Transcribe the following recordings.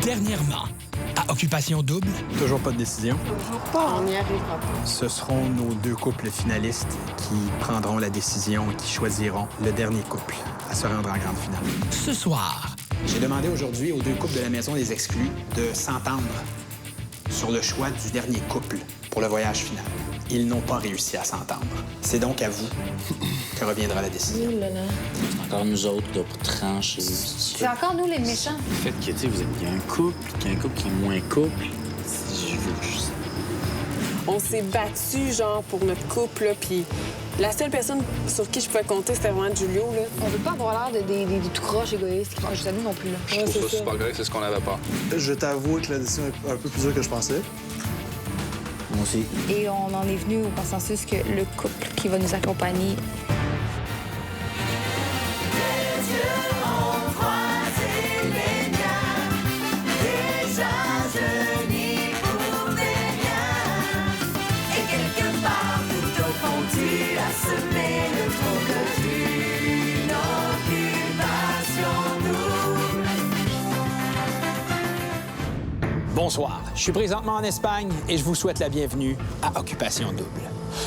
Dernièrement, à Occupation Double... Toujours pas de décision. Toujours pas. On n'y arrivera pas. Ce seront nos 2 couples finalistes qui prendront la décision et qui choisiront le dernier couple à se rendre en grande finale. Ce soir, J'ai demandé aujourd'hui aux 2 couples de la Maison des Exclus de s'entendre sur le choix du dernier couple pour le voyage final. Ils n'ont pas réussi à s'entendre. C'est donc à vous que reviendra la décision. C'est encore nous autres là, pour trancher. C'est encore nous les méchants. Le fait que, tu sais, il y a un couple, qu'il y a un couple qui est moins couple, je veux juste... On s'est battu genre pour notre couple, là, puis la seule personne sur qui je pouvais compter, c'était vraiment Julio, là. On veut pas avoir l'air de des tout croches égoïstes qui pensent juste à nous non plus, là. Je trouve ça super correct, c'est ce qu'on n'avait pas. Je t'avoue que la décision est un peu plus dure que je pensais. Moi aussi. Et on en est venu au consensus que le couple qui va nous accompagner... Bonsoir, je suis présentement en Espagne et je vous souhaite la bienvenue à Occupation Double.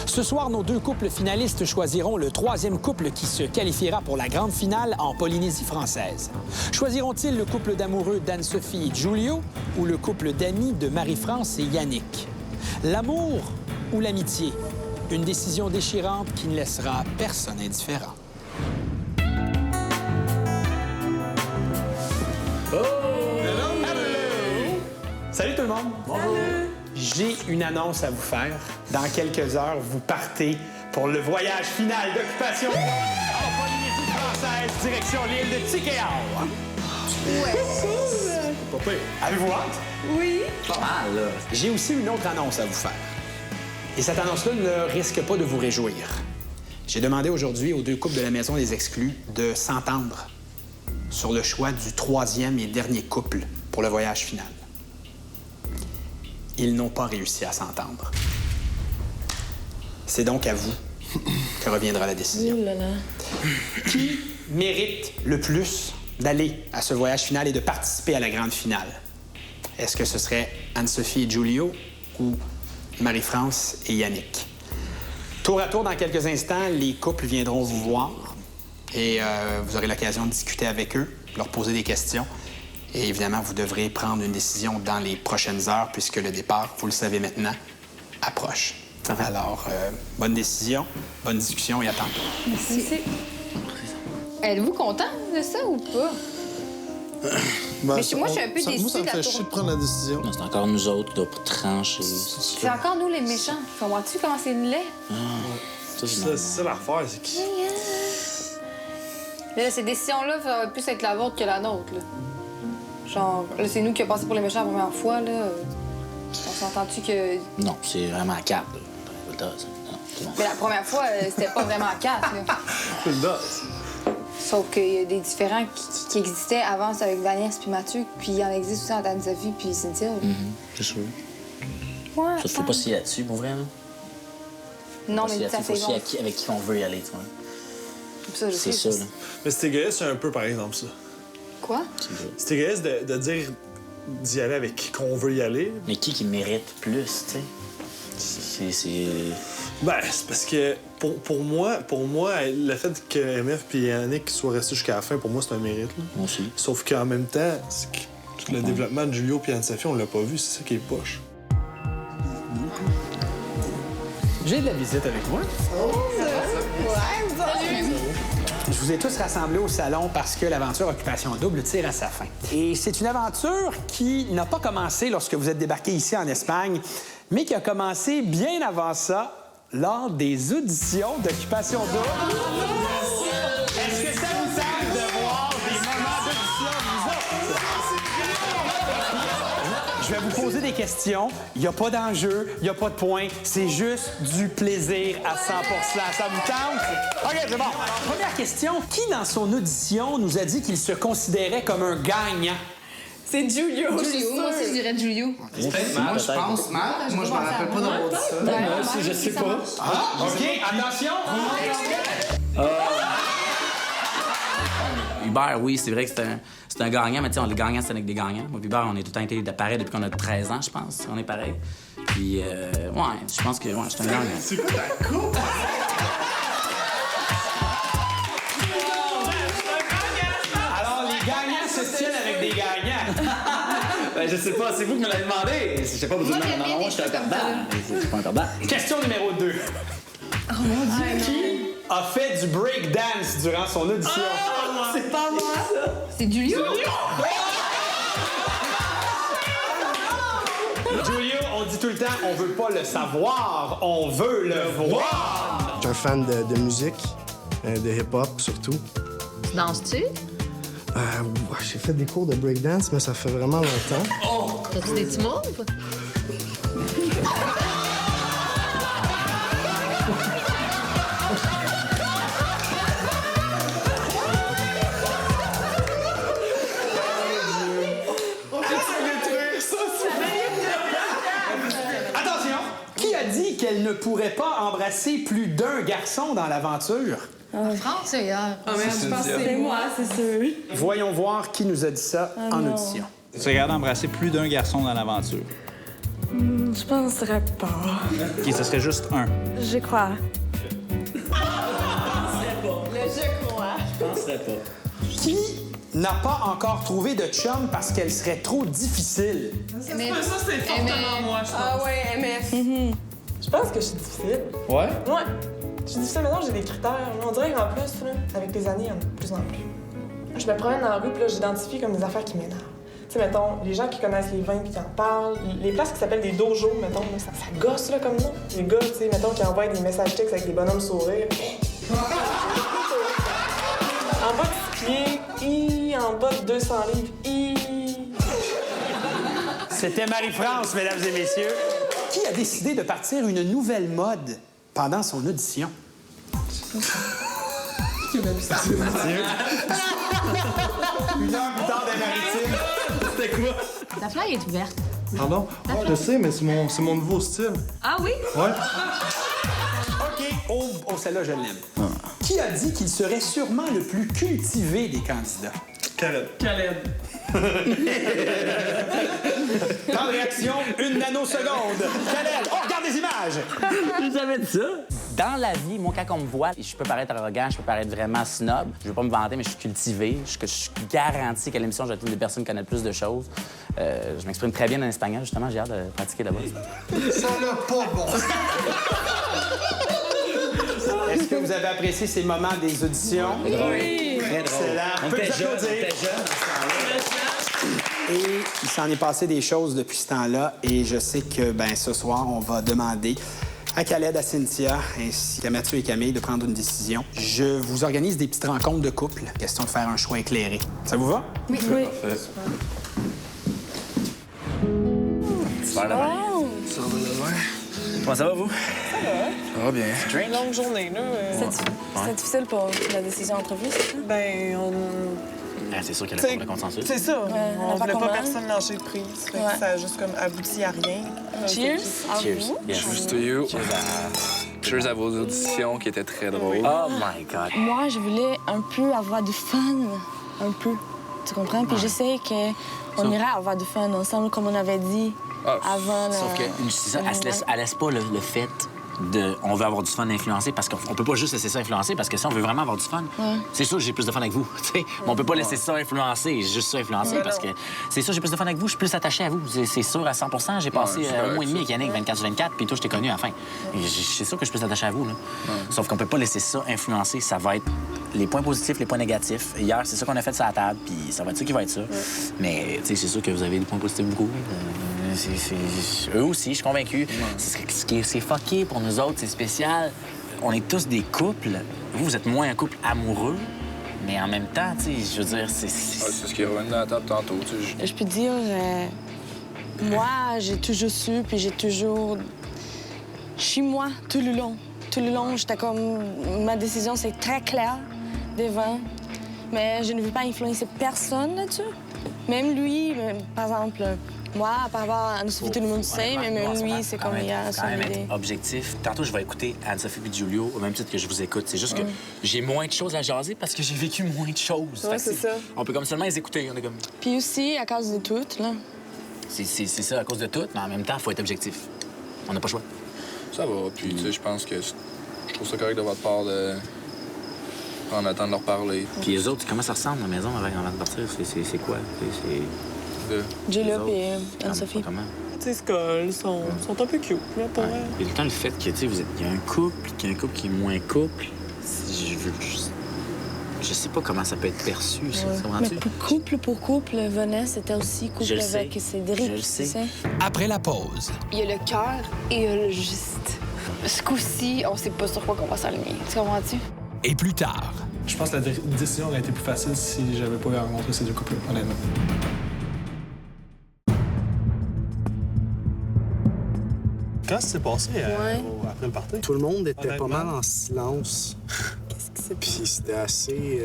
Ce soir, nos 2 couples finalistes choisiront le 3e couple qui se qualifiera pour la grande finale en Polynésie française. Choisiront-ils le couple d'amoureux d'Anne-Sophie et Julio ou le couple d'amis de Marie-France et Yannick? L'amour ou l'amitié? Une décision déchirante qui ne laissera personne indifférent. Salut tout le monde! Bonjour! J'ai une annonce à vous faire. Dans quelques heures, vous partez pour le voyage final d'Occupation en Polynésie française, direction l'île de Tikehau. Ouais! Avez-vous hâte? Oui! Pas mal, là. J'ai aussi une autre annonce à vous faire. Et cette annonce-là ne risque pas de vous réjouir. J'ai demandé aujourd'hui aux 2 couples de la Maison des Exclus de s'entendre sur le choix du 3e et dernier couple pour le voyage final. Ils n'ont pas réussi à s'entendre. C'est donc à vous que reviendra la décision. Qui mérite le plus d'aller à ce voyage final et de participer à la grande finale? Est-ce que ce serait Anne-Sophie et Julio ou Marie-France et Yannick? Tour à tour, dans quelques instants, les couples viendront vous voir et vous aurez l'occasion de discuter avec eux, leur poser des questions. Et évidemment, vous devrez prendre une décision dans les prochaines heures puisque le départ, vous le savez maintenant, approche. Alors, bonne décision, bonne discussion et à tantôt. Merci. Êtes-vous content de ça ou pas? Ben, Mais moi, je suis un peu déçue Moi, ça me de la fait tour- chier de prendre la décision. Non, c'est encore nous autres là, pour trancher. C'est encore nous les méchants. Comprends-tu comment c'est laid? Ça, C'est ça l'affaire, c'est que... Là, ces décisions-là, ça va plus être la vôtre que la nôtre, là. Genre, là, c'est nous qui avons passé pour les méchants la première fois, là. On s'entend-tu que... Non, c'est vraiment 4. Non, c'est bon. Mais la première fois, c'était pas vraiment 4, là. C'est le dos. Sauf qu'il y a des différents qui existaient avant avec Vanessa puis Mathieu, puis il y en existe aussi entre Anne-Sophie puis Cynthia. là. C'est sûr. Ouais, Ça te fait pas si là-dessus, pour vrai, là? Non, Pas mais si ça là-dessus, fait faut aussi avec qui on veut y aller, tu vois. Ça, je C'est sais. ça, là. Mais c'est égoïste un peu, par exemple, ça. Quoi? C'est vrai. C'est égoïste de dire d'y aller avec qui qu'on veut y aller. Mais qui mérite plus, tu sais? C'est... Ben, c'est parce que pour moi, le fait que MF et Yannick soient restés jusqu'à la fin, pour moi, c'est un mérite. Là. Moi aussi. Sauf qu'en même temps, c'est que tout le développement de Julio et Anne-Sophie, on l'a pas vu, c'est ça qui est poche. J'ai de la visite avec moi. Je vous ai tous rassemblés au salon parce que l'aventure Occupation Double tire à sa fin. Et c'est une aventure qui n'a pas commencé lorsque vous êtes débarqué ici en Espagne, mais qui a commencé bien avant ça, lors des auditions d'Occupation Double. Est-ce que ça vous tente de voir des moments d'audition, vous autres? Je vais vous poser des questions. Il n'y a pas d'enjeu, il n'y a pas de points. C'est juste du plaisir à 100 %. Ça vous tente? OK, c'est bon. Première question. Qui, dans son audition, nous a dit qu'il se considérait comme un gagnant? C'est Julio, je suis Julio, moi aussi, je sûre. dirais Julio. Moi, je pense mal. Moi, je me rappelle pas d'avoir dit ça. Moi aussi, je sais pas. OK, attention. Hubert, oui, c'est vrai que c'est un gagnant, mais tu sais, les gagnants, c'est avec des gagnants. Moi, Hubert, on est tout le temps été pareil depuis qu'on a 13 ans, je pense. On est pareil. Puis, ouais, je pense que, ouais, je suis un gagnant. C'est quoi ta coupe? Alors, les gagnants se tiennent avec des gagnants. Ben, je sais pas, c'est vous qui me l'avez demandé. Je sais pas, vous dites non, moi, je suis un perdant. Je suis pas un perdant. Question numéro 2. Oh mon Dieu! Qui a fait du breakdance durant son audition? C'est pas moi! C'est Julio! Julio, on dit tout le temps, on veut pas le savoir, on veut le voir. Je suis un fan de musique, de hip-hop surtout. Tu danses-tu? Ouais, j'ai fait des cours de breakdance, mais ça fait vraiment longtemps. T'as-tu des petits moves? Attention, qui a dit qu'elle ne pourrait pas embrasser plus d'un garçon dans l'aventure? France, hier. Ah, mais je pense que C'est moi, c'est sûr. Voyons voir qui nous a dit ça en non. audition. Tu regardes embrasser plus d'un garçon dans l'aventure. Je penserais pas. OK, ce serait juste un. Je crois. Je penserais pas. Qui n'a pas encore trouvé de chum parce qu'elle serait trop difficile? ça, c'est fortement moi, je pense. Ah ouais, MF. Je pense que je suis difficile. Ouais? Ouais. Je suis difficile, maintenant j'ai des critères. On dirait qu'en plus, là, avec les années, il y en a de plus en plus. Je me promène dans la rue, puis là, j'identifie comme des affaires qui m'énervent. Tu sais, mettons, les gens qui connaissent les vins puis qui en parlent, les places qui s'appellent des dojos, mettons, là, ça gosse, là, comme ça. Les gars, tu sais, mettons, qui envoient des messages textes avec des bonhommes sourires. En bas de 6 pieds, en bas de 200 livres, C'était Marie-France, mesdames et messieurs. Qui a décidé de partir une nouvelle mode pendant son audition? Une heure plus tard des Maritimes. C'était quoi? Ta fly est ouverte. Pardon? Je sais, mais c'est mon nouveau style. Ah oui? Ouais. OK. Oh, celle-là, je l'aime. Qui a dit qu'il serait sûrement le plus cultivé des candidats? Khaled. Temps de réaction, 1 nanoseconde. Khaled, on regarde les images. J'ai jamais dit ça. Dans la vie, moi, quand on me voit, je peux paraître arrogant, je peux paraître vraiment snob. Je veux pas me vanter, mais je suis cultivé. Je suis garanti qu'à l'émission, je vais être une des personnes qui connaissent le plus de choses. Je m'exprime très bien en espagnol, justement. J'ai hâte de pratiquer là-bas. Ça n'a pas bon. Est-ce que vous avez apprécié ces moments des auditions? Oui! Très drôle. Excellent. On Peut était vous jeunes, applaudir. on était Et il s'en est passé des choses depuis ce temps-là. Et je sais que ce soir, on va demander à Khaled, à Cynthia, ainsi qu'à Mathieu et Camille de prendre une décision. Je vous organise des petites rencontres de couple. Question de faire un choix éclairé. Ça vous va? Oui. Super de Comment ça va, vous? Ça va bien. Une longue journée, là. C'est difficile pour la décision entrevue, c'est ça? Ben, c'est sûr qu'elle a le consensus. c'est ça. on On a pas voulait pas comment. personne lâcher prise. Fait que ça a juste comme abouti à rien. Cheers! À Cheers. vous. Yes. Cheers to you. Cheers à vos auditions qui étaient très drôles. Oh my God. Moi, je voulais un peu avoir du fun. Un peu. Tu comprends? Puis je sais qu'on ira avoir du fun ensemble, comme on avait dit avant. Sauf que elle laisse pas le fait de on veut avoir du fun influencé parce qu'on peut pas juste laisser ça influencer parce que si on veut vraiment avoir du fun, c'est sûr que j'ai plus de fun avec vous. Mais on peut pas laisser ça influencer, juste ça influencer parce que c'est sûr j'ai plus de fun avec vous, je suis plus attaché à vous. C'est sûr à 100%. J'ai passé un mois et demi avec Yannick 24/24 puis toi je t'ai connu à la fin. C'est sûr que je suis plus attaché à vous. Là. Sauf qu'on peut pas laisser ça influencer. Ça va être les points positifs, les points négatifs. Hier, c'est ça qu'on a fait sur la table puis ça va être ça qui va être ça. Mais c'est sûr que vous avez des points positifs beaucoup. Eux aussi, je suis convaincu. C'est fucké pour nous autres, c'est spécial. On est tous des couples. Vous êtes moins un couple amoureux, mais en même temps, je veux dire, c'est ce qui est revenu dans la table tantôt. Je peux dire, moi, j'ai toujours su, puis j'ai toujours... Je suis moi tout le long. Tout le long, j'étais comme... Ma décision, c'est très clair devant. Mais je ne veux pas influencer personne là-dessus. Même lui, par exemple, Moi, par rapport à Anne-Sophie, tout le monde sait, mais même lui, c'est comme il a son idée. Être objectif. Tantôt, je vais écouter Anne-Sophie et Giulio au même titre que je vous écoute. C'est juste que j'ai moins de choses à jaser parce que j'ai vécu moins de choses. Ouais, c'est ça. On peut comme seulement les écouter. On est comme... Puis aussi, à cause de tout, là. C'est ça, à cause de tout, mais en même temps, il faut être objectif. On n'a pas le choix. Ça va, puis tu sais, je pense que je trouve ça correct de votre part de prendre le temps de leur parler. Puis les autres, comment ça ressemble, la maison, avant de partir? C'est quoi? Julia et Anne-Sophie. Comment? Tu sais, ils sont un peu cute, là, pour vrai. Et quand le fait que, tu sais, il y a un couple, qu'il y a un couple qui est moins couple, je sais pas comment ça peut être perçu, ça. Mais pour couple, Vanessa était aussi couple avec Cédric. Je le sais. Après la pause, Il y a le cœur et il y a le juste. Ce coup-ci, on sait pas sur quoi qu'on va s'aligner. Tu comprends-tu? et plus tard, Je pense que la décision aurait été plus facile si j'avais pas rencontré ces deux couples, honnêtement. Quand ça s'est passé après le party? Tout le monde était pas mal en silence. Qu'est-ce qui s'est Puis c'était assez...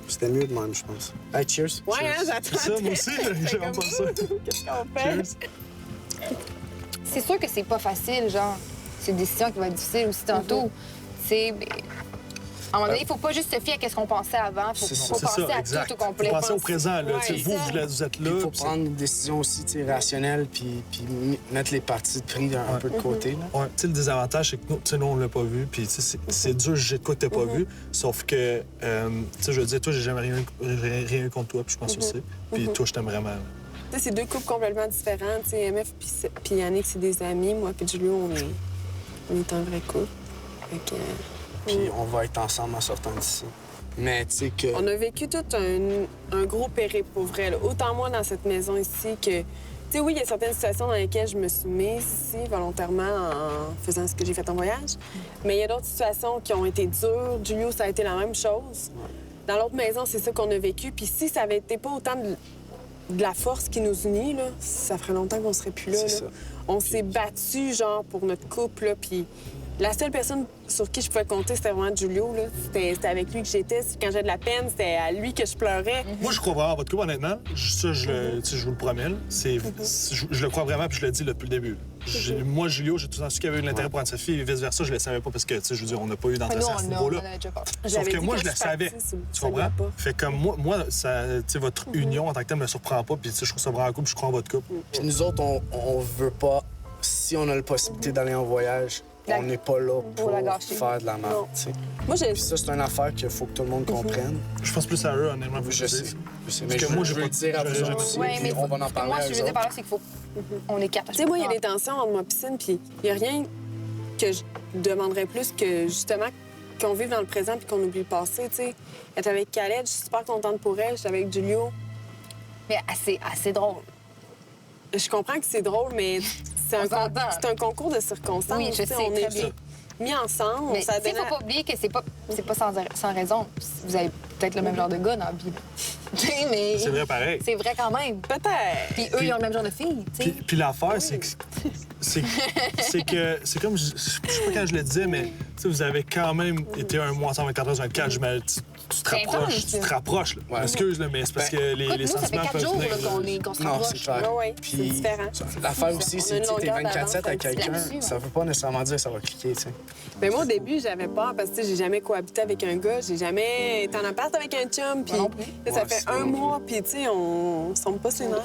C'était mieux de même, je pense. Hey, cheers! Ouais, Cheers. hein, j'attends. Ça, moi aussi, j'aime pas ça. Qu'est-ce qu'on fait? C'est sûr que c'est pas facile, genre. C'est une décision qui va être difficile aussi tantôt. C'est... À un moment donné, il faut pas juste se fier à ce qu'on pensait avant. Il faut penser à tout au complet. Faut penser au présent. Là. Ouais, Vous êtes là. Il faut prendre une décision aussi rationnelle puis mettre les parties de prix un peu de côté. Là. Ouais, le désavantage, c'est que nous, on l'a pas vu. Puis c'est dur de juger de quoi que t'as pas vu. Sauf que, je veux dire, toi, j'ai jamais rien eu contre toi, puis je pense aussi. Puis toi, je t'aime vraiment. C'est deux couples complètement différents. T'sais, MF puis Yannick, c'est des amis. Moi puis Julio, on est un vrai couple. Puis on va être ensemble en sortant d'ici. Mais tu sais que... On a vécu tout un gros périple, pour vrai. Là. Autant moi dans cette maison ici que... Tu sais, oui, il y a certaines situations dans lesquelles je me suis mise ici volontairement en faisant ce que j'ai fait en voyage. Mais il y a d'autres situations qui ont été dures. Julio, ça a été la même chose. Dans l'autre maison, c'est ça qu'on a vécu. Puis si ça avait été pas autant de la force qui nous unit, là, ça ferait longtemps qu'on serait plus là. Ça. On s'est battus, genre, pour notre couple, là, puis la seule personne sur qui je pouvais compter, c'était vraiment Julio, là. C'était avec lui que j'étais. Quand j'avais de la peine, c'était à lui que je pleurais. Moi, je crois vraiment à votre couple, honnêtement. Ça, je vous le promets. Là. Je le crois vraiment, puis je le dis là, depuis le début. Moi, Julio, j'ai tout le temps su qu'il y avait eu de l'intérêt pour Anne-Sophie, et vice-versa, je le savais pas parce que, je veux dire, on n'a pas eu d'entretien à ce niveau-là. Sauf que moi, je le savais. Tu comprends? Fait comme moi, votre union en tant que telle me surprend pas, puis je trouve ça vraiment cool, puis je crois en votre couple. Puis nous autres, on veut pas, si on a la possibilité d'aller en voyage, on n'est pas là pour faire de la merde, tu sais. Moi, Puis ça, c'est une affaire qu'il faut que tout le monde comprenne. Je pense plus à eux, honnêtement, vous Je sais. Mais que moi, je veux le dire à vous aussi, puis on va en parler moi, à ce que je eux veux dire par là, autres. c'est qu'il faut... On est quatre. Tu sais, moi, il y a des tensions entre moi et Piscine, puis il n'y a rien que je demanderais plus que, justement, qu'on vive dans le présent puis qu'on oublie le passé, tu sais. Être avec Khaled, je suis super contente pour elle. J'étais avec Julio. Mais assez drôle. Je comprends que c'est drôle, mais c'est un concours de circonstances. Oui, je sais, on très est bien. mis ensemble. Mais il ne faut pas oublier que c'est pas sans raison. Vous avez peut-être le même genre de gars dans la vie. Mais c'est vrai pareil. C'est vrai quand même. Peut-être. Puis eux, ils ont le même genre de filles. Puis l'affaire, c'est que c'est comme, je sais pas quand je le disais, mais vous avez quand même été un mois ensemble, 24 heures sur 24. Tu te rapproches. Là. Ouais. Excuse, là, mais c'est parce que les sentiments peuvent venir. Qu'on se rapproche. C'est clair. Ouais, c'est différent. L'affaire aussi, c'est que t'es 24/7 avec quelqu'un, ça veut pas nécessairement dire que ça va cliquer, tu sais. Mais moi, au début, j'avais peur parce que j'ai jamais cohabité avec un gars. J'ai jamais été en appart avec un chum. Puis ça fait un mois, puis tu sais, on semble pas ses nerfs.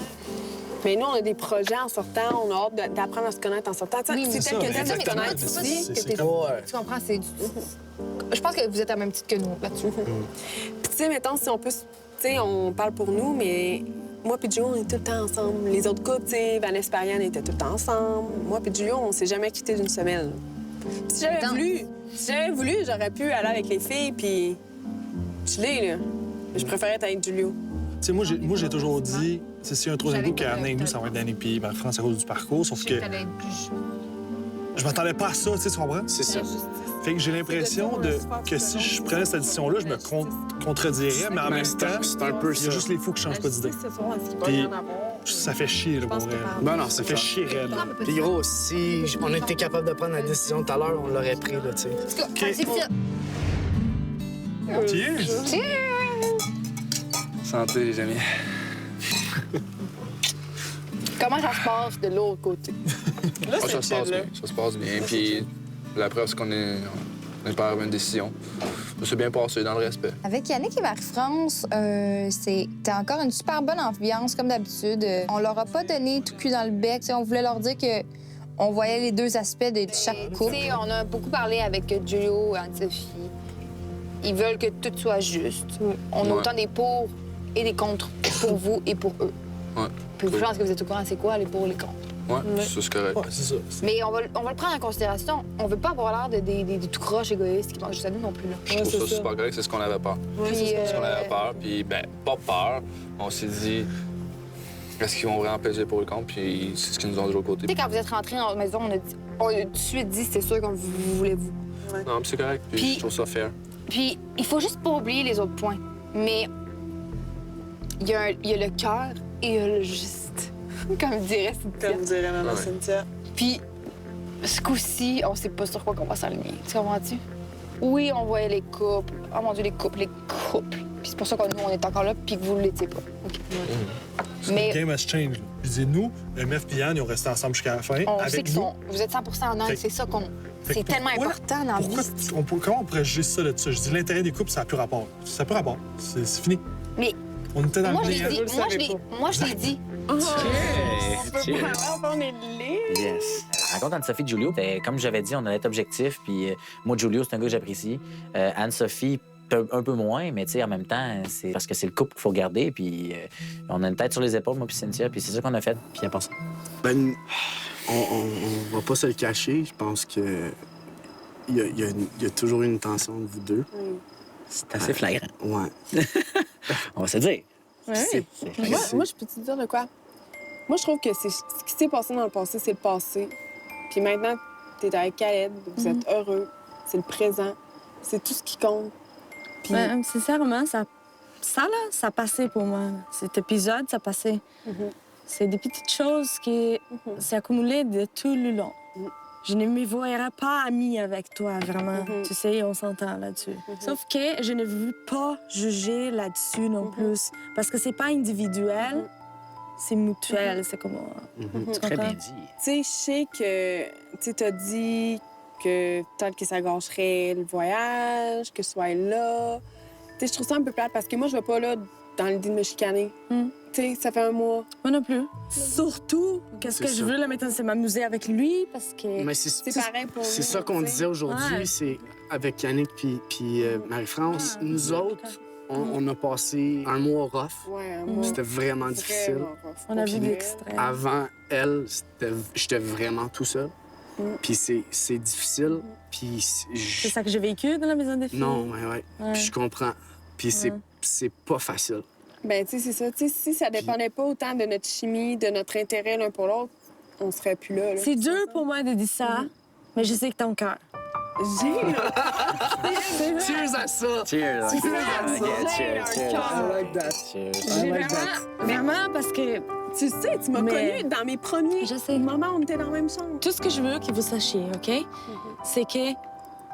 Mais nous, on a des projets en sortant. On a hâte d'apprendre à se connaître en sortant. Oui, c'est tel que tel de connaître aussi. Tu comprends? Je pense que vous êtes à la même titre que nous là-dessus. Puis tu sais, mettons, si on peut... Tu sais, on parle pour nous, mais moi puis Julio, on est tout le temps ensemble. Les autres couples, tu sais, Vanessa et Pariane étaient tout le temps ensemble. Moi puis Julio, on s'est jamais quittés d'une semelle. Puis si j'avais voulu, j'aurais pu aller avec les filles puis chiller, là. Mais je préférais être avec Julio. Tu sais, moi, j'ai toujours dit, s'il y a un troisième groupe qui a amené avec nous, ça va être Danny puis Marie-France à cause du parcours, sauf que... Je m'attendais pas à ça, tu sais, tu comprends? C'est ça. Fait que j'ai l'impression que si je prenais cette décision-là, je me contredirais, mais en même temps, c'est un peu il y a juste les fous qui changent pas d'idée. Puis ça fait chier, là, pour vrai. Ben non, ça fait chier, raide. Puis gros, si on était capable de prendre la décision tout à l'heure, on l'aurait pris, là, tu sais. Cheers! Santé, les amis. Comment ça se passe de l'autre côté? Là, ça se passe bien. Ça se passe bien. Puis la preuve, c'est qu'on n'est pas arrivé à une décision. Ça s'est bien passé dans le respect. Avec Yannick et Marie-France, c'était encore une super bonne ambiance, comme d'habitude. On leur a pas donné tout cul dans le bec. T'sais, on voulait leur dire que on voyait les deux aspects de chaque couple. On a beaucoup parlé avec Julio et Anne-Sophie. Ils veulent que tout soit juste. On a autant des pour et des contre pour vous et pour eux. Ouais. Puis je pense que vous êtes au courant, c'est quoi les pour et les contre? Ouais, ça, c'est correct. Ouais, c'est ça. Mais on va le prendre en considération. On veut pas avoir l'air de tout croche égoïste qui pensent juste à nous non plus. Là. Je trouve ça super correct, c'est ce qu'on avait peur. Puis, C'est ce qu'on avait peur, puis ben, pas peur. On s'est dit, est-ce qu'ils vont vraiment peser pour le compte, puis c'est ce qu'ils nous ont dit de l'autre côté. Tu sais, quand vous êtes rentrés dans notre maison, on a tout de suite dit, c'est sûr qu'on vous voulez vous. Ouais. Non, mais c'est correct, puis je trouve ça fair. Puis, il faut juste pas oublier les autres points. Mais il y a le cœur et il y a le juste. Comme dirait Cynthia. Comme dirait Maman Cynthia. Puis, ce coup-ci, on sait pas sur quoi qu'on va s'aligner. Tu comprends-tu? Oui, on voyait les couples. Oh mon Dieu, les couples. Puis c'est pour ça que nous, on est encore là, puis que vous ne l'étiez pas. OK. Mais... Le game has changed. Je dis, nous, MF et Yann, ils ont resté ensemble jusqu'à la fin. On avec sait qu'ils nous. sont... Vous êtes 100 en un, c'est ça qu'on... C'est tellement important dans la vie. Comment on pourrait juger ça de ça? Je dis, l'intérêt des couples, ça n'a plus rapport. Ça n'a plus rapport. C'est fini. Mais... On était dans moi, le moi, je l'ai dit. On est liés. Yes. La rencontre Anne-Sophie et Julio, comme j'avais dit, on allait être objectif. Puis moi, Julio, c'est un gars que j'apprécie. Anne-Sophie, un peu moins, mais en même temps, c'est parce que c'est le couple qu'il faut garder. Puis on a une tête sur les épaules, moi puis Cynthia. Puis c'est ça qu'on a fait. Puis à part ça. Ben, on va pas se le cacher. Je pense que il y a toujours une tension entre vous deux. C'est assez flagrant. Ouais. On va se dire. Ouais. Moi, je peux te dire de quoi? Moi, je trouve que ce qui s'est passé dans le passé, c'est le passé. Puis maintenant, t'es avec Khaled, vous êtes heureux, c'est le présent, c'est tout ce qui compte. Puis... sincèrement, ça passait pour moi. Cet épisode, ça passait. C'est des petites choses qui s'est accumulées de tout le long. Je ne me voyerais pas amie avec toi, vraiment. Tu sais, on s'entend là-dessus. Sauf que je ne veux pas juger là-dessus non plus. Parce que c'est pas individuel, c'est mutuel. C'est comme... Tu Très bien comprends? dit. Tu sais, je sais que tu t'as dit que peut-être que ça gâcherait le voyage, que je sois là. Tu sais, je trouve ça un peu plate parce que moi, je vais pas là dans l'idée de me chicaner. Tu sais, ça fait un mois. Moi non plus. Surtout, qu'est-ce que je veux là maintenant, c'est m'amuser avec lui parce que... Mais c'est pareil pour nous. C'est ça qu'on disait aujourd'hui, c'est avec Yannick puis Marie-France. Nous autres, on a passé un mois rough. Ouais, un mois. C'était vraiment difficile. On a vu l'extrait. Avant elle, j'étais vraiment tout seul. Puis c'est difficile. Puis c'est ça que j'ai vécu dans la maison des filles? Non, ouais. Puis je comprends. Puis c'est pas facile. Ben, tu sais, c'est ça. Tu sais, si ça dépendait pas autant de notre chimie, de notre intérêt l'un pour l'autre, on serait plus là. C'est dur pour moi de dire ça, mais je sais que ton cœur. Cheers à ça! Cheers! Cheers! I like that. Cheers! Vraiment, parce que... Tu sais, tu m'as connue dans mes premiers moments où on était dans la même chambre. Tout ce que je veux que vous sachiez, OK? C'est que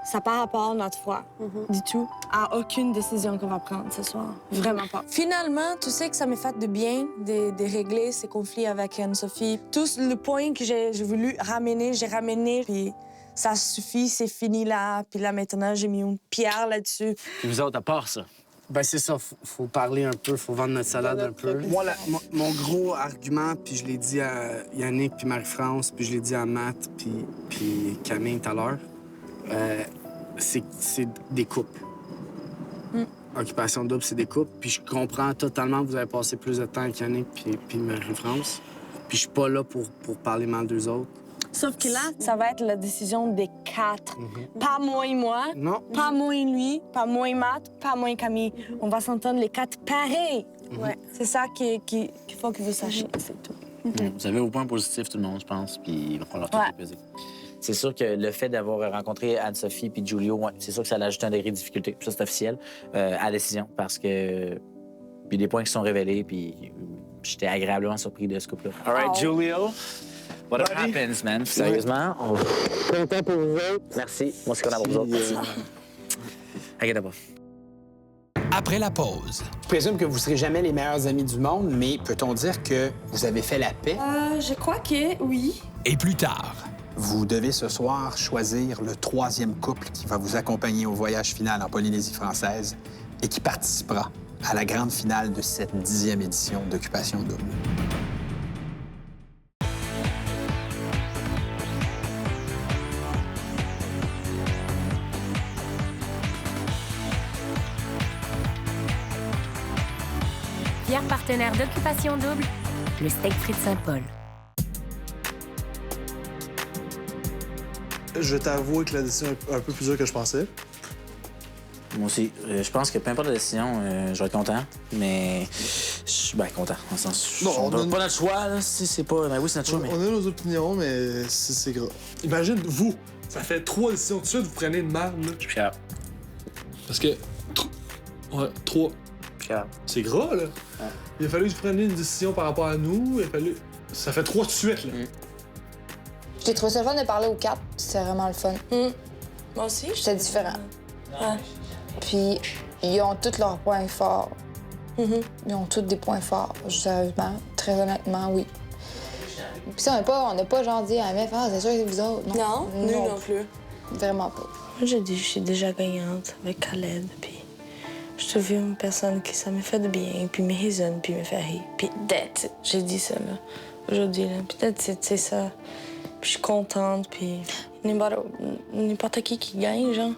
ça par rapport à notre foi, du tout, à aucune décision qu'on va prendre ce soir. Vraiment pas. Finalement, tu sais que ça m'a fait de bien de régler ces conflits avec Anne-Sophie. Tout le point que j'ai voulu ramener, j'ai ramené, puis ça suffit, c'est fini là. Puis là, maintenant, j'ai mis une pierre là-dessus. Puis vous autres, à part ça? Ben c'est ça, faut parler un peu, faut vendre notre salade un peu. Moi, mon gros argument, puis je l'ai dit à Yannick puis Marie-France, puis je l'ai dit à Matt puis Camille tout à l'heure, c'est des couples. Occupation double, c'est des couples. Puis je comprends totalement que vous avez passé plus de temps avec Yannick puis Marie-France. Puis je suis pas là pour parler mal d'eux autres. Sauf que là, ça va être la décision des 4. Pas moi et moi, non. Pas moi et lui, pas moi et Matt, pas moi et Camille. On va s'entendre les 4 pareils. Ouais. C'est ça qu'il faut que vous sachiez, c'est tout. Vous avez vos points positifs, tout le monde, je pense, puis il va falloir tout peser. C'est sûr que le fait d'avoir rencontré Anne-Sophie puis Julio, c'est sûr que ça a ajouté un degré de difficulté, puis ça, c'est officiel, à la décision, parce que... Puis des points qui sont révélés, puis j'étais agréablement surpris de ce couple-là. All right, Julio. What happens, man? Sérieusement, on est content pour vous autres. Merci. Moi, c'est content pour vous autres. Inquiète pas. après la pause. Je présume que vous ne serez jamais les meilleurs amis du monde, mais peut-on dire que vous avez fait la paix? Je crois que oui. Et plus tard, Vous devez ce soir choisir le 3e couple qui va vous accompagner au voyage final en Polynésie française et qui participera à la grande finale de cette 10e édition d'Occupation Double. Fier partenaire d'Occupation Double, le Steak Frites Saint-Paul. Je t'avoue que la décision est un peu plus dure que je pensais. Moi aussi. Je pense que peu importe la décision, je vais être content. Mais je suis bien content. Dans le sens, Non, on on n'a a- pas notre choix, là. Si c'est pas. Ben oui, c'est notre choix, mais. On a nos opinions, mais c'est grave. Imagine, vous, ça fait 3 décisions de suite, vous prenez une marde, là. Je suis fier. Parce que. Ouais, 3. Fier. C'est gras, là. Il a fallu que vous preniez une décision par rapport à nous. Il a fallu. Ça fait 3 de suite, là. J'ai trouvé ça le fun de parler aux 4. C'était vraiment le fun. Moi aussi. C'était différent. Ouais. Puis, ils ont tous leurs points forts. Ils ont tous des points forts, sérieusement. Très honnêtement, oui. Puis ça, on n'a pas genre dit à la meuf, ah, c'est sûr que c'est vous autres. Non, nous non plus. Vraiment pas. Moi, j'ai dit, je suis déjà gagnante avec Khaled, puis je suis une personne qui ça me fait de bien, puis me raisonne, puis me fait rire. Puis that's it. J'ai dit ça, là, aujourd'hui, là. Puis that's it, c'est ça. Puis je suis contente, puis n'importe qui gagne, genre.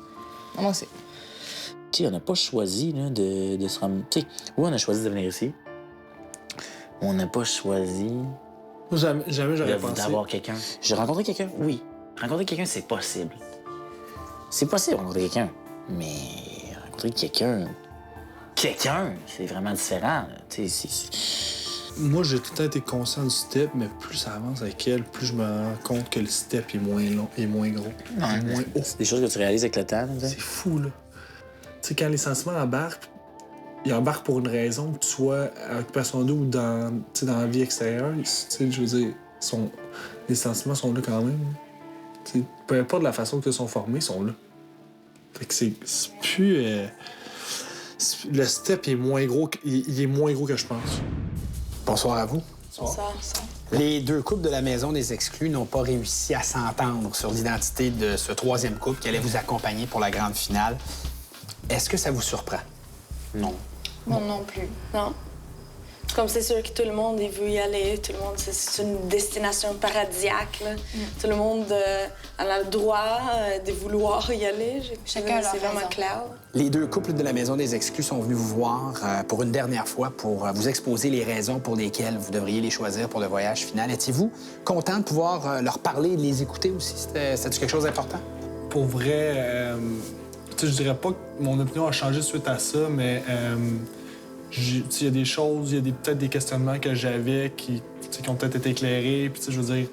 Moi aussi. Tu sais, on n'a pas choisi là, de se ramener. Tu sais, oui, on a choisi de venir ici. On n'a pas choisi Jamais j'aurais pensé. d'avoir quelqu'un. J'ai rencontré quelqu'un, oui. Rencontrer quelqu'un, c'est possible. C'est possible de rencontrer quelqu'un. Mais rencontrer quelqu'un, c'est vraiment différent. Tu sais, Moi, j'ai tout le temps été conscient du step, mais plus ça avance avec elle, plus je me rends compte que le step est moins long et moins gros. Ouais, moins haut. c'est des choses que tu réalises avec le temps. Là, C'est fou, là. Tu sais, quand les sentiments embarquent, ils embarquent pour une raison, que tu sois à Occupation Double ou dans la vie extérieure. Tu sais, je veux dire, les sentiments sont là quand même. Tu sais, peu importe la façon qu'ils sont formés, ils sont là. Fait que c'est plus... le step est moins gros, il est moins gros que je pense. Bonsoir à vous. Ça. Les 2 couples de la Maison des Exclus n'ont pas réussi à s'entendre sur l'identité de ce 3e couple qui allait vous accompagner pour la grande finale. Est-ce que ça vous surprend? Non. Non, non plus. Non. Comme c'est sûr que tout le monde il veut y aller, tout le monde, c'est une destination paradisiaque. Là. Tout le monde a le droit de vouloir y aller. Chacun a leur C'est vraiment raison. clair. Les 2 couples de la Maison des Exclus sont venus vous voir pour une dernière fois pour vous exposer les raisons pour lesquelles vous devriez les choisir pour le voyage final. Étiez-vous content de pouvoir leur parler et de les écouter aussi? C'était quelque chose d'important? Pour vrai, tu sais, je dirais pas que mon opinion a changé suite à ça, mais il y a des choses, il y a peut-être des questionnements que j'avais qui ont peut-être été éclairés. Puis, tu sais, je veux dire,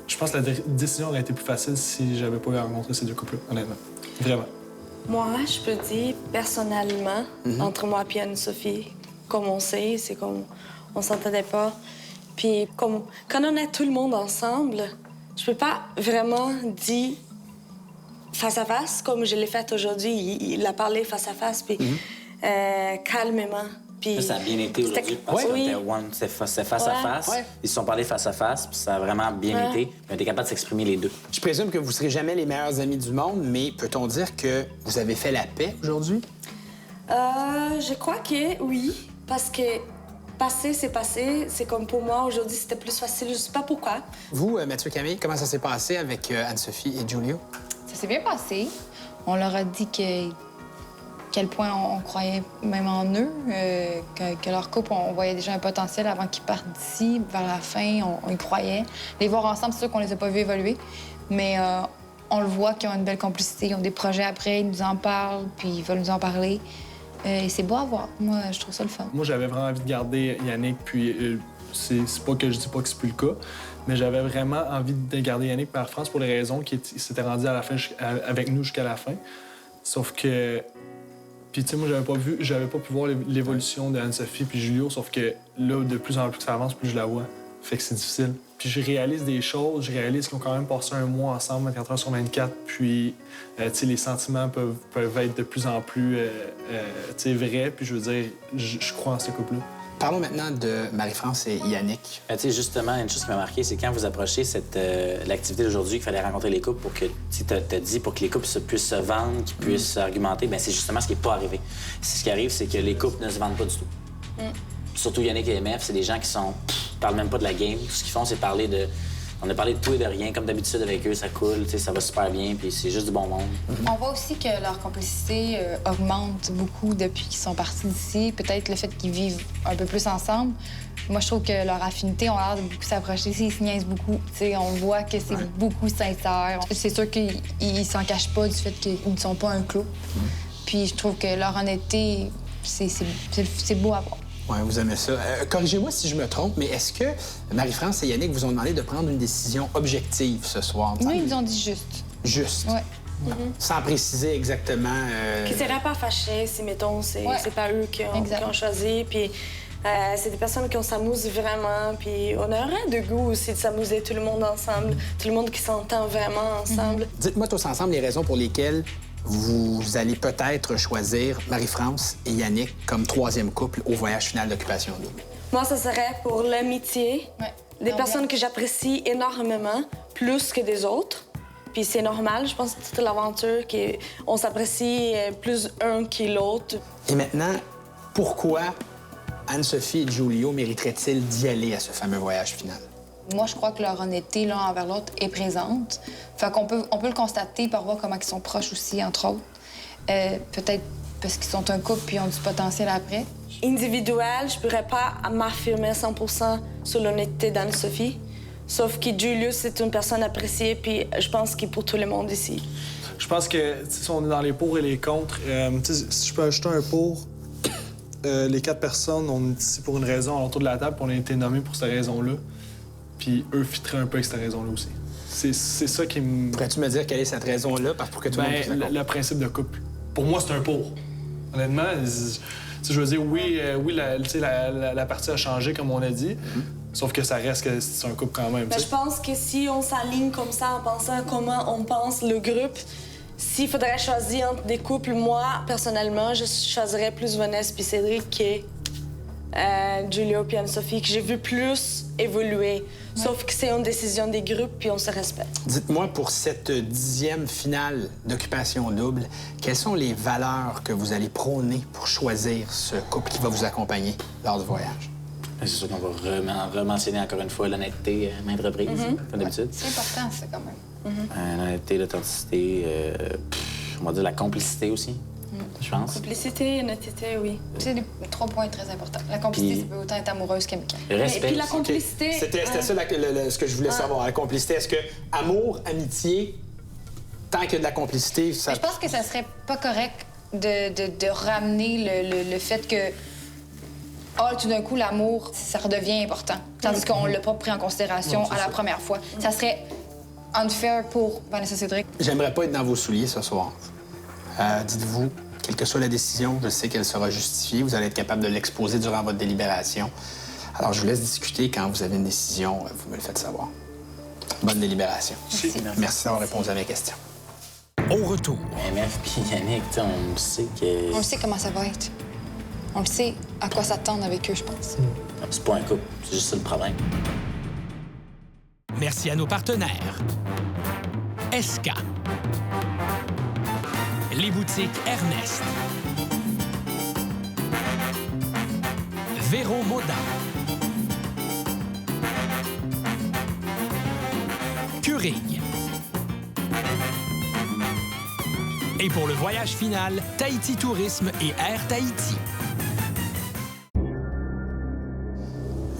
je pense que la décision aurait été plus facile si j'avais pas eu à rencontrer ces 2 couples, honnêtement. Vraiment. Moi, je peux dire, personnellement, entre moi et Anne-Sophie, comme on sait, c'est comme on s'entendait pas. Puis comme quand on est tout le monde ensemble, je peux pas vraiment dire face à face comme je l'ai fait aujourd'hui. Il a parlé face à face, puis calmement. Puis ça a bien été aujourd'hui parce que c'était face à face. Ouais. Ils se sont parlé face à face, puis ça a vraiment bien été. Ils ont été capables de s'exprimer les 2. Je présume que vous serez jamais les meilleurs amis du monde, mais peut-on dire que vous avez fait la paix aujourd'hui? Je crois que oui, parce que passé, c'est passé. C'est comme pour moi, aujourd'hui, c'était plus facile. Je sais pas pourquoi. Vous, Mathieu Camille, comment ça s'est passé avec Anne-Sophie et Giulio? Ça s'est bien passé. On leur a dit quel point on croyait même en eux, que leur couple, on voyait déjà un potentiel avant qu'ils partent d'ici. Vers la fin, on y croyait. Les voir ensemble, c'est sûr qu'on les a pas vus évoluer, mais on le voit qu'ils ont une belle complicité. Ils ont des projets après, ils nous en parlent, puis ils veulent nous en parler. Et c'est beau à voir. Moi, je trouve ça le fun. Moi, j'avais vraiment envie de garder Yannick, puis c'est pas que je dis pas que c'est plus le cas, mais j'avais vraiment envie de garder Yannick par France pour les raisons qu'il s'était rendu à la fin avec nous jusqu'à la fin. Sauf que... Puis, tu sais, moi, j'avais pas pu voir l'évolution de Anne-Sophie puis Julio, sauf que là, de plus en plus que ça avance, plus je la vois. Fait que c'est difficile. Puis je réalise des choses, je réalise qu'ils ont quand même passé un mois ensemble, 24 heures sur 24, puis tu sais, les sentiments peuvent être de plus en plus tu sais, vrais, puis je veux dire, je crois en ce couple-là. Parlons maintenant de Marie-France et Yannick. Tu sais, justement, une chose qui m'a marqué, c'est quand vous approchez l'activité d'aujourd'hui, qu'il fallait rencontrer les couples pour que, tu t'as dit, pour que les couples puissent se vendre, qu'ils puissent argumenter, bien, c'est justement ce qui n'est pas arrivé. Ce qui arrive, c'est que les couples ne se vendent pas du tout. Surtout Yannick et MF, c'est des gens qui parlent même pas de la game. Tout ce qu'ils font, c'est parler de... On a parlé de tout et de rien, comme d'habitude avec eux, ça coule, ça va super bien, puis c'est juste du bon monde. On voit aussi que leur complicité augmente beaucoup depuis qu'ils sont partis d'ici. Peut-être le fait qu'ils vivent un peu plus ensemble. Moi, je trouve que leur affinité ont l'air de beaucoup s'approcher. Ils se niaisent beaucoup. T'sais, on voit que c'est beaucoup sincère. C'est sûr qu'ils s'en cachent pas du fait qu'ils ne sont pas un couple. Puis je trouve que leur honnêteté, c'est beau à voir. Oui, vous aimez ça. Corrigez-moi si je me trompe, mais est-ce que Marie-France et Yannick vous ont demandé de prendre une décision objective ce soir? Nous, ils nous ont dit juste. Juste? Oui. Sans préciser exactement... Qu'ils ne seraient pas fâchés si, mettons, c'est pas eux qui ont choisi. Puis c'est des personnes qui s'amusent vraiment. Puis on aurait de goût aussi de s'amuser tout le monde ensemble, tout le monde qui s'entend vraiment ensemble. Dites-moi tous ensemble les raisons pour lesquelles vous allez peut-être choisir Marie-France et Yannick comme troisième couple au voyage final d'Occupation Double. Moi, ça serait pour l'amitié. Des personnes que j'apprécie énormément, plus que des autres. Puis c'est normal, je pense que c'est toute l'aventure qu'on s'apprécie plus un que l'autre. Et maintenant, pourquoi Anne-Sophie et Giulio mériteraient-ils d'y aller à ce fameux voyage final? Moi, je crois que leur honnêteté l'un envers l'autre est présente. Fait qu'on peut le constater par voir comment ils sont proches aussi, entre autres. Peut-être parce qu'ils sont un couple puis ont du potentiel après. Individuel, je pourrais pas m'affirmer 100% sur l'honnêteté d'Anne-Sophie. Sauf que Julius, c'est une personne appréciée, puis je pense qu'il est pour tout le monde ici. Je pense que si on est dans les pour et les contre, si je peux ajouter un pour, les 4 personnes, on est ici pour une raison autour de la table, puis on a été nommés pour cette raison-là. Puis eux fitteraient un peu avec cette raison-là aussi. C'est ça qui me... Pourrais-tu me dire quelle est cette raison-là pour que tout le monde puisse le principe de couple. Pour moi, c'est un pour. Honnêtement, je veux dire, oui, la partie a changé, comme on a dit, sauf que ça reste que c'est un couple quand même. Je pense que si on s'aligne comme ça en pensant comment on pense le groupe, s'il faudrait choisir entre des couples, moi, personnellement, je choisirais plus Vanessa puis Cédric que Giulio puis Anne-Sophie, que j'ai vu plus évoluer. Sauf que c'est une décision des groupes, puis on se respecte. Dites-moi, pour cette 10e finale d'Occupation Double, quelles sont les valeurs que vous allez prôner pour choisir ce couple qui va vous accompagner lors du voyage? C'est sûr qu'on va rementionner encore une fois l'honnêteté à maintes reprises, comme d'habitude. C'est important, ça, quand même. L'honnêteté, l'authenticité, on va dire la complicité aussi, je pense. Complicité, honnêteté, oui. C'est 3 points très importants. La complicité, ça peut autant être amoureuse qu'amicale. Le respect. Et puis la complicité... Okay. C'était ça ce que je voulais savoir, la complicité. Est-ce que amour, amitié, tant qu'il y a de la complicité, ça... Mais je pense que ça serait pas correct de ramener le fait que tout d'un coup, l'amour, ça redevient important. Tandis qu'on l'a pas pris en considération à la première fois. Ça serait unfair pour Vanessa Cédric. J'aimerais pas être dans vos souliers ce soir. Dites-vous, quelle que soit la décision, je sais qu'elle sera justifiée. Vous allez être capable de l'exposer durant votre délibération. Alors, je vous laisse discuter. Quand vous avez une décision, vous me le faites savoir. Bonne délibération. Merci d'avoir répondu à mes questions. Au retour. MF puis Yannick, on sait que... On sait comment ça va être. On le sait à quoi s'attendre avec eux, je pense. C'est pas un couple, c'est juste ça le problème. Merci à nos partenaires. ESCA. Les boutiques Ernest. Véro Moda. Keurig. Et pour le voyage final, Tahiti Tourisme et Air Tahiti.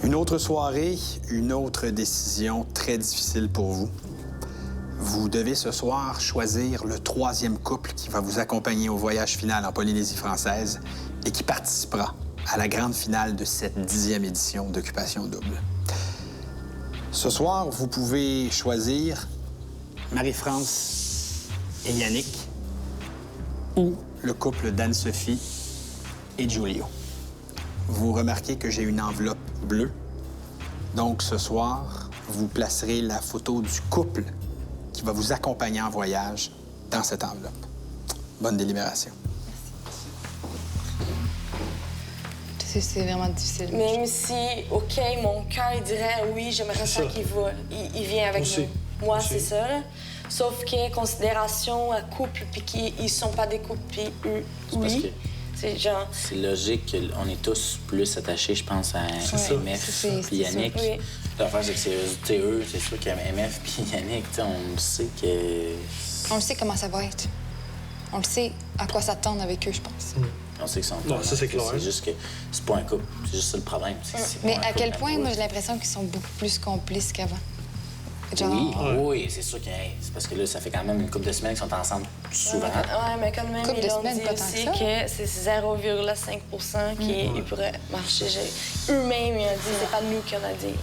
Une autre soirée, une autre décision très difficile pour vous. Vous devez ce soir choisir le 3e couple qui va vous accompagner au voyage final en Polynésie française et qui participera à la grande finale de cette 10e édition d'Occupation Double. Ce soir, vous pouvez choisir Marie-France et Yannick ou le couple d'Anne-Sophie et Giulio. Vous remarquez que j'ai une enveloppe bleue Donc, ce soir, vous placerez la photo du couple qui va vous accompagner en voyage dans cette enveloppe. Bonne délibération. C'est vraiment difficile. Même si, OK, mon cœur, il dirait oui, j'aimerais ça qu'il va. Il vient avec nous. Moi, c'est ça. Là. Sauf que considération à couple, puis qu'ils sont pas des couples, puis eux, oui. C'est genre... C'est logique qu'on est tous plus attachés, je pense, à MF puis Yannick. Oui. L'affaire, c'est que eux, c'est sûr qu'MF puis Yannick, on sait que... On le sait comment ça va être. On le sait à quoi s'attendre avec eux, je pense. On sait qu'ils sont non, ça, c'est clair. C'est juste que c'est pas un couple. C'est juste ça le problème. Mais à quel point, moi, j'ai l'impression qu'ils sont beaucoup plus complices qu'avant. Genre... Oui, c'est sûr que c'est parce que là, ça fait quand même une couple de semaines qu'ils sont ensemble souvent. Oui, mais quand même, ils ont dit aussi que c'est 0,5 qui pourrait marcher. Eux-mêmes, ils ont dit, c'est pas nous qui en a dit.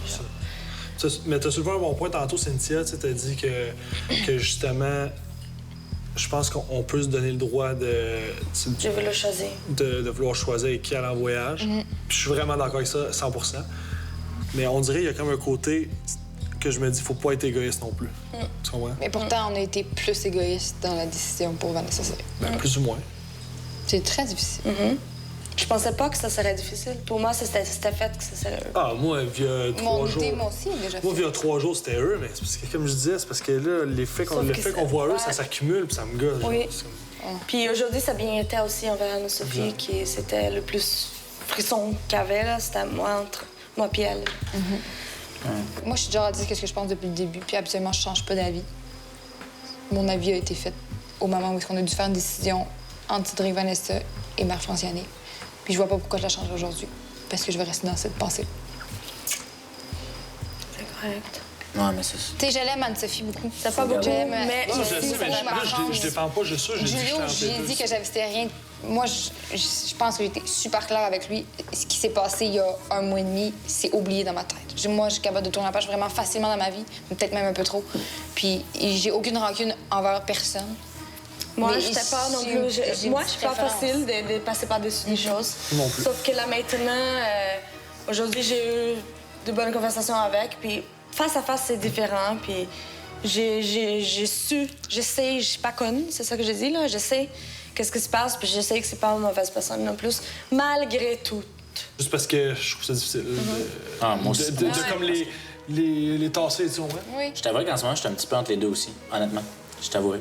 Mais t'as soulevé un bon point tantôt, Cynthia. Tu as dit que justement, je pense qu'on peut se donner le droit de... Je veux le choisir. De vouloir choisir qui aller en voyage. Puis je suis vraiment d'accord avec ça, 100 %. Mais on dirait qu'il y a comme un côté que je me dis, faut pas être égoïste non plus. Tu comprends? Mais pourtant, on a été plus égoïste dans la décision pour Vanessa. Ben, plus ou moins. C'est très difficile. Je pensais pas que ça serait difficile. Pour moi, c'était fait que ça serait eux. Ah, moi, via 3 jours... Moi aussi, déjà fait. Moi, via 3 jours, c'était eux, mais c'est parce que, comme je disais, c'est parce que là, le fait qu'on voit eux, ça s'accumule, puis ça me gosse. Oui. Puis aujourd'hui, ça a bien été aussi envers Anne-Sophie, qui c'était le plus frisson qu'il y avait, là. C'était moi puis elle. Moi, je suis déjà à dire ce que je pense depuis le début, puis absolument, je change pas d'avis. Mon avis a été fait au moment où on a dû faire une décision entre Cédric Vanessa et Marie-France Yannick. Puis je vois pas pourquoi je la change aujourd'hui, parce que je vais rester dans cette pensée. C'est correct. Ouais, mais c'est ça. Tu sais, je l'aime, Anne-Sophie, beaucoup. C'est pas beaucoup, mais... Non, je sais, mais là, je défends pas juste ça. Julio, j'ai dit que c'était rien. Moi, je pense que j'étais super claire avec lui. Ce qui s'est passé il y a 1 mois et demi, c'est oublié dans ma tête. Moi, je suis capable de tourner la page vraiment facilement dans ma vie, peut-être même un peu trop. Puis j'ai aucune rancune envers personne. Moi, je n'étais pas non plus. Moi, je suis pas facile de passer par-dessus des choses. Non plus. Sauf que là, maintenant, aujourd'hui, j'ai eu de bonnes conversations avec. Puis face à face, c'est différent. Puis j'ai su, je sais, je suis pas conne, c'est ça que je dis, là. Je sais qu'est-ce qui se passe, puis je sais que c'est pas une mauvaise personne non plus, malgré tout. Juste parce que je trouve ça difficile. Moi aussi. De comme les tasser, tu comprends? Oui. Je t'avoue qu'en ce moment, je suis un petit peu entre les deux aussi, honnêtement. Je t'avoue.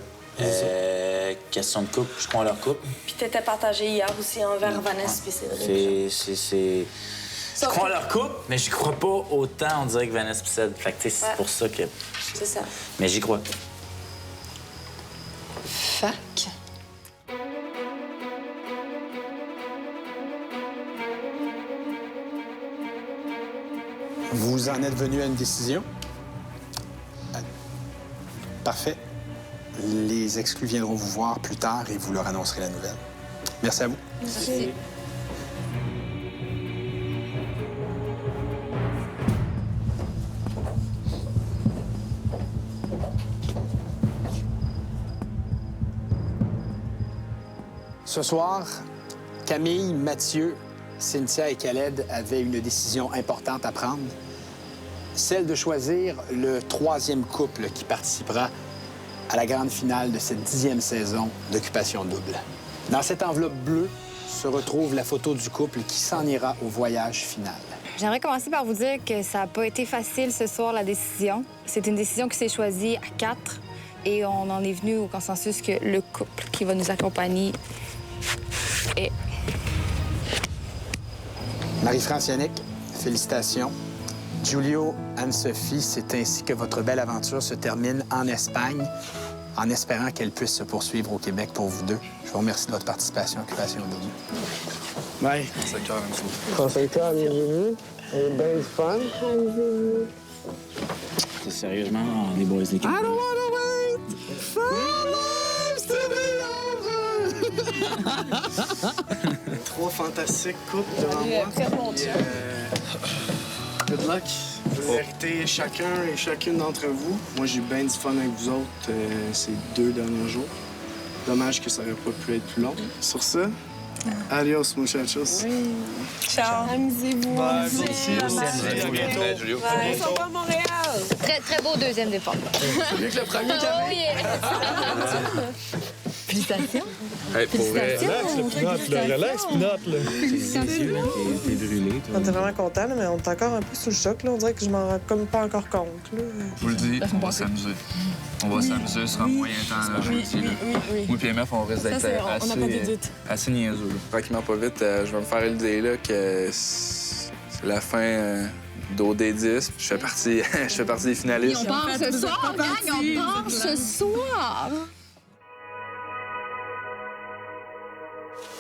Question de couple, je crois en leur couple. Puis t'étais partagé hier aussi envers Vanessa puis Cédric. C'est... Je crois en leur couple, mais j'y crois pas autant, on dirait, que Vanessa puis Cédric. Fait que c'est pour ça que... C'est ça. Mais j'y crois. Fac. Vous en êtes venu à une décision? Parfait. Les exclus viendront vous voir plus tard et vous leur annoncerez la nouvelle. Merci à vous. Merci. Ce soir, Camille, Mathieu, Cynthia et Khaled avaient une décision importante à prendre. Celle de choisir le 3e couple qui participera à la grande finale de cette 10e saison d'Occupation Double. Dans cette enveloppe bleue se retrouve la photo du couple qui s'en ira au voyage final. J'aimerais commencer par vous dire que ça n'a pas été facile ce soir, la décision. C'est une décision qui s'est choisie à 4 et on en est venu au consensus que le couple qui va nous accompagner est... Marie-France Yannick, félicitations. Julio, Anne-Sophie, c'est ainsi que votre belle aventure se termine en Espagne, en espérant qu'elle puisse se poursuivre au Québec pour vous deux. Je vous remercie de votre participation à Occupation Double. Bye. Conséquent, bienvenue. Et bien du fun. C'est sérieusement les boys d'équipe. I don't wanna wait for lives to be over. 3 fantastiques couples devant moi. Très bon Dieu. Good luck. Vous méritez chacun et chacune d'entre vous. Moi, j'ai eu bien du fun avec vous autres ces 2 derniers jours. Dommage que ça n'aurait pas pu être plus long. Sur ça, Adios, muchachos. Oui. Ciao. Amusez-vous. Bye. Merci. Bye. Julio. Bye. Ils sont pas à Montréal. Très beau deuxième départ. C'est mieux que le premier, Oh yeah! Félicitations. Hey, pour vrai. Relax, Pinotte, là. T'es brûlé, toi. On était vraiment contents, là, mais on est encore un peu sous le choc. Là. On dirait que je m'en rends comme pas encore compte. Là. Je vous le dis, on va s'amuser. On va s'amuser, ce sera moyen temps, là, je vous le dis. Moi et MF, on risque d'être assez niaiseux. Tranquillement, pas vite, je vais me faire l'idée là, que c'est la fin d'OD10. Je fais partie des finalistes. On part ce soir, gang! On part ce soir!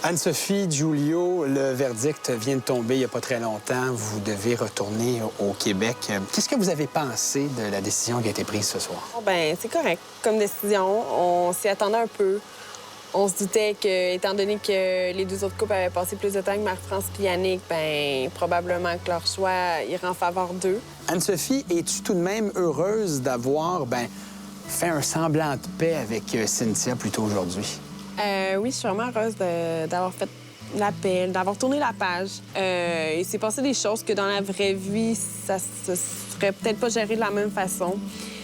Anne-Sophie, Giulio, le verdict vient de tomber il n'y a pas très longtemps. Vous devez retourner au Québec. Qu'est-ce que vous avez pensé de la décision qui a été prise ce soir? Ben, c'est correct comme décision. On s'y attendait un peu. On se doutait que, étant donné que les deux autres couples avaient passé plus de temps que Marie-France et Yannick, ben probablement que leur choix irait en faveur d'eux. Anne-Sophie, es-tu tout de même heureuse d'avoir fait un semblant de paix avec Cynthia plus tôt aujourd'hui? Oui, je suis vraiment heureuse d'avoir fait l'appel, d'avoir tourné la page. Il s'est passé des choses que dans la vraie vie, ça se serait peut-être pas géré de la même façon.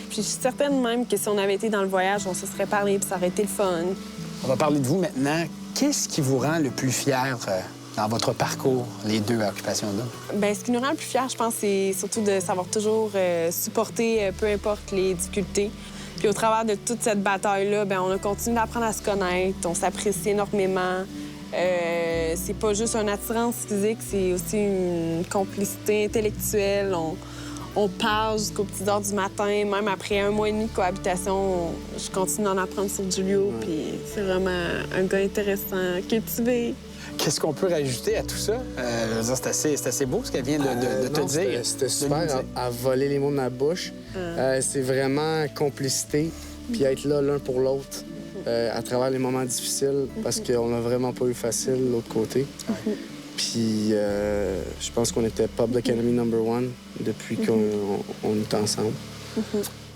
Puis je suis certaine même que si on avait été dans le voyage, on se serait parlé, puis ça aurait été le fun. On va parler de vous maintenant. Qu'est-ce qui vous rend le plus fier dans votre parcours, les deux à Occupation Double? Bien, ce qui nous rend le plus fiers, je pense, c'est surtout de savoir toujours supporter peu importe les difficultés. Puis au travers de toute cette bataille-là, bien, on a continué d'apprendre à se connaître, on s'apprécie énormément. C'est pas juste une attirance physique, c'est aussi une complicité intellectuelle. On parle jusqu'aux petites heures du matin, même après 1 mois et demi de cohabitation, je continue d'en apprendre sur Giulio, puis c'est vraiment un gars intéressant, cultivé. Qu'est-ce qu'on peut rajouter à tout ça? C'est assez beau ce qu'elle vient de te dire. C'était super à voler les mots de ma bouche. C'est vraiment complicité, puis être là l'un pour l'autre à travers les moments difficiles, parce qu'on n'a vraiment pas eu facile de l'autre côté. Puis je pense qu'on était public enemy number one depuis qu'on est ensemble.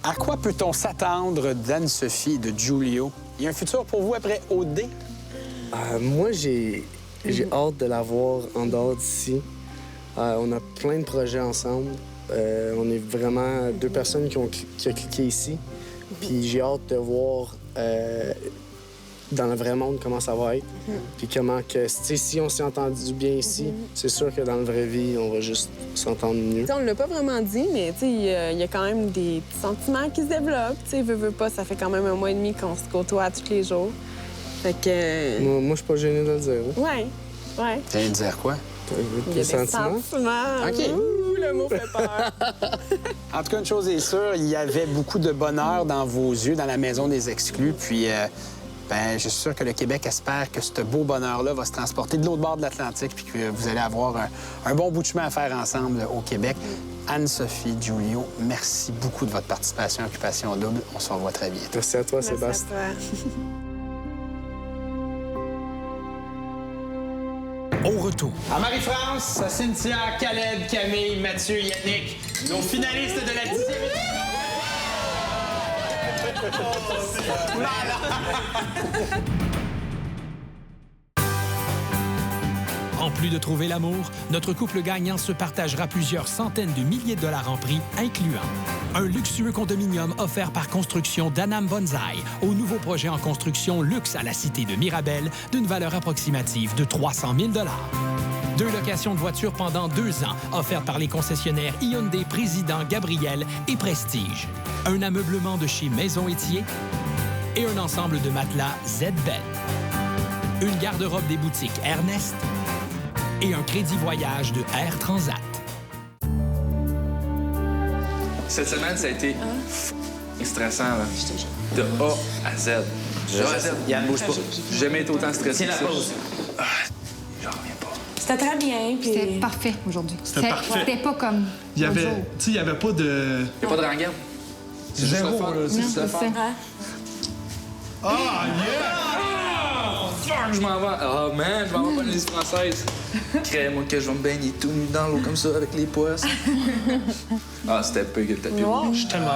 À quoi peut-on s'attendre d'Anne-Sophie et de Giulio? Il y a un futur pour vous après OD? Moi, j'ai hâte de la voir en dehors d'ici. On a plein de projets ensemble. On est vraiment deux personnes qui ont cliqué ici. Puis j'ai hâte de voir dans le vrai monde comment ça va être. Puis comment que, si on s'est entendu bien ici, c'est sûr que dans la vraie vie, on va juste s'entendre mieux. T'sais, on l'a pas vraiment dit, mais il y a quand même des petits sentiments qui se développent. Veux pas, ça fait quand même 1 mois et demi qu'on se côtoie tous les jours. Fait que... Moi, je suis pas gêné de le dire. Ouais. Tu viens de dire quoi? Il y a des sentiments. OK. Ouh, le mot fait peur. En tout cas, une chose est sûre, il y avait beaucoup de bonheur dans vos yeux, dans la maison des exclus. Puis, je suis sûr que le Québec espère que ce beau bonheur-là va se transporter de l'autre bord de l'Atlantique puis que vous allez avoir un bon bout de chemin à faire ensemble au Québec. Anne-Sophie, Giulio, merci beaucoup de votre participation à Occupation Double. On se revoit très bientôt. Merci à toi, Sébastien. Au retour. À Marie-France, à Cynthia, Caleb, Camille, Mathieu, Yannick, nos finalistes de la 10e En plus de trouver l'amour, notre couple gagnant se partagera plusieurs centaines de milliers de dollars en prix, incluant un luxueux condominium offert par Construction d'Anam Bonsaï au nouveau projet en construction luxe à la cité de Mirabel d'une valeur approximative de 300 000 $. 2 locations de voitures pendant 2 ans offertes par les concessionnaires Hyundai Président Gabriel et Prestige. Un ameublement de chez Maison Étier et un ensemble de matelas Z-Bed. Une garde-robe des boutiques Ernest et un crédit voyage de Air Transat. Cette semaine, ça a été stressant, là. De A à Z. De A à Z. Yann, bouge pas. J'ai jamais été autant stressé. Tiens la pause. J'en reviens pas. C'était très bien, puis... C'était parfait aujourd'hui. C'était parfait. C'était pas comme Il y avait, l'autre jour. tu sais, il y avait pas de... Il n'y a pas de rengaine. C'est juste le fun. C'est juste le fun. Ah, yeah! Fuck, je m'en vais. Oh man, je m'en vais pas dans les françaises. Crée-moi que je vais me baigner tout nu dans l'eau comme ça avec les poisses. Ah, c'était peu que le tapis. Wow. Je suis tellement...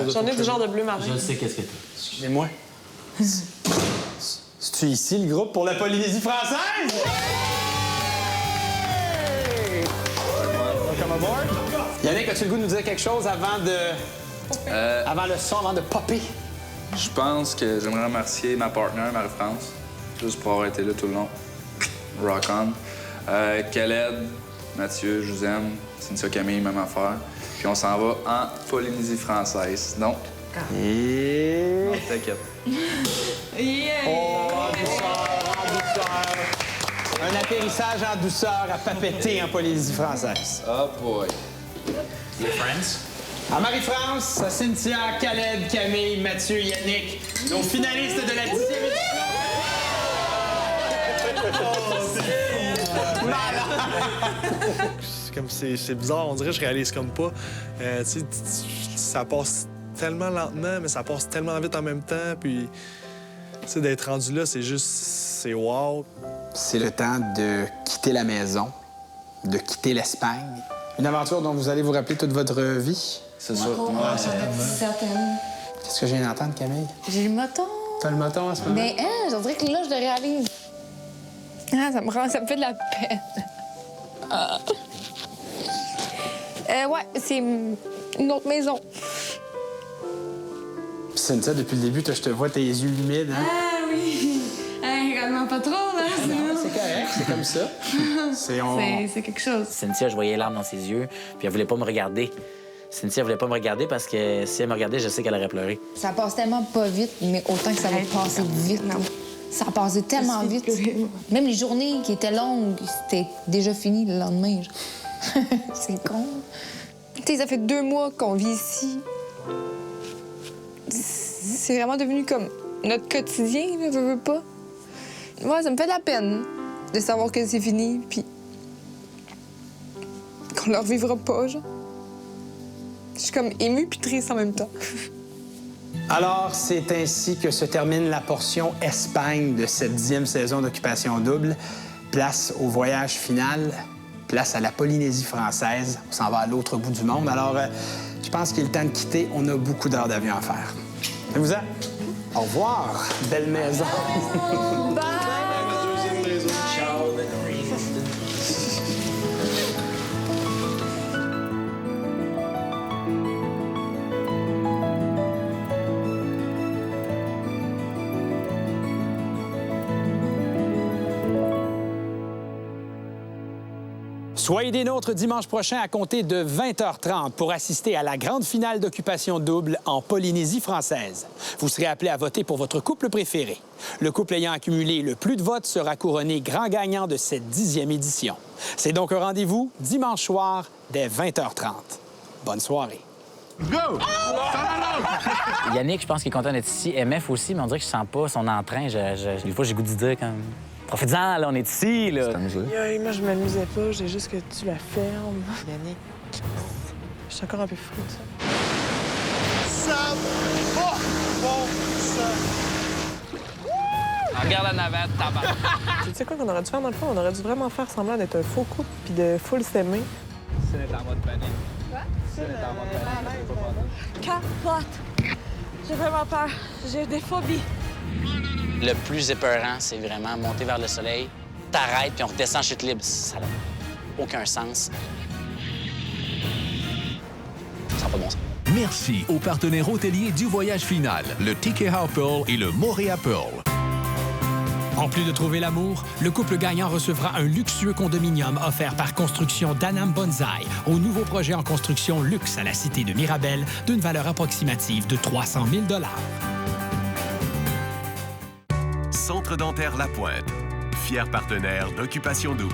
J'en ai du genre de bleu marin. Je sais qu'est-ce que t'as. Excusez-moi. C'est-tu ici le groupe pour la Polynésie française? Welcome aboard. Yannick, as-tu le goût de nous dire quelque chose avant le son, avant de popper? Je pense que j'aimerais remercier ma partenaire, Marie-France, juste pour avoir été là tout le long. Rock on. Khaled, Mathieu, je vous aime. Cynthia, Camille, même affaire. Puis on s'en va en Polynésie française. Donc, non, t'inquiète. Yeah. Oh, en douceur. Un atterrissage en douceur à papeter en Polynésie française. Oh boy. Les friends? À Marie-France, à Cynthia, Khaled, Camille, Mathieu, Yannick, nos finalistes de la 10e édition. Comme c'est bizarre, on dirait que je réalise comme pas. Ça passe tellement lentement, mais ça passe tellement vite en même temps. Puis, d'être rendu là, c'est wow. C'est le temps de quitter la maison, de quitter l'Espagne. Une aventure dont vous allez vous rappeler toute votre vie. C'est sûr. Certaine. Qu'est-ce que je viens d'entendre, Camille? J'ai le moton. T'as le moton en ce moment? Mais je dirais que là, je le réalise. Ah, ça me fait de la peine. Ouais, c'est une autre maison. Cynthia, depuis le début, je te vois tes yeux humides. Hein? Ah oui! Regarde-moi pas trop, là. C'est correct, c'est comme ça. C'est quelque chose. Cynthia, je voyais les larmes dans ses yeux, puis elle voulait pas me regarder. Cynthia voulait pas me regarder parce que si elle me regardait, je sais qu'elle aurait pleuré. Ça passe tellement pas vite, mais autant que ça va passer vite. Ça a passé tellement vite. Même les journées qui étaient longues, c'était déjà fini le lendemain. C'est con. Tu sais, ça fait 2 mois qu'on vit ici. C'est vraiment devenu comme notre quotidien, là, veux pas. Ouais, ça me fait de la peine de savoir que c'est fini, puis qu'on le revivra pas, genre. Je suis comme émue puis triste en même temps. Alors, c'est ainsi que se termine la portion Espagne de cette 10e saison d'Occupation Double. Place au voyage final, place à la Polynésie française. On s'en va à l'autre bout du monde. Alors, je pense qu'il est le temps de quitter. On a beaucoup d'heures d'avion à faire. Faites-vous-en. Au revoir, belle maison. Soyez des nôtres dimanche prochain à compter de 20h30 pour assister à la grande finale d'Occupation Double en Polynésie française. Vous serez appelés à voter pour votre couple préféré. Le couple ayant accumulé le plus de votes sera couronné grand gagnant de cette 10e édition. C'est donc un rendez-vous dimanche soir dès 20h30. Bonne soirée. Go! Yannick, je pense qu'il est content d'être ici. MF aussi, mais on dirait que je sens pas son entrain. Des fois, j'ai goût de dire comme... Profite-en, là, on est ici, là. Moi, je m'amusais pas, j'ai juste que tu la fermes. Yannick, je suis encore un peu fou, ça. Ça va bon, ça. Regarde la navette, tabac. Tu sais quoi qu'on aurait dû faire dans le fond? On aurait dû vraiment faire semblant d'être un faux couple puis de full s'aimer. C'est en mode panique. Quoi? C'est en mode panique. Capote. J'ai vraiment peur. J'ai des phobies. Le plus épeurant, c'est vraiment monter vers le soleil, t'arrêtes, puis on redescend en chute libre. Ça n'a aucun sens. Ça n'a pas de bon sens. Merci aux partenaires hôteliers du voyage final, le Ticket House Pearl et le Moréa Pearl. En plus de trouver l'amour, le couple gagnant recevra un luxueux condominium offert par Construction d'Anam Bonsaï au nouveau projet en construction luxe à la cité de Mirabel d'une valeur approximative de 300 000 $. Centre dentaire La Pointe, fier partenaire d'Occupation Double.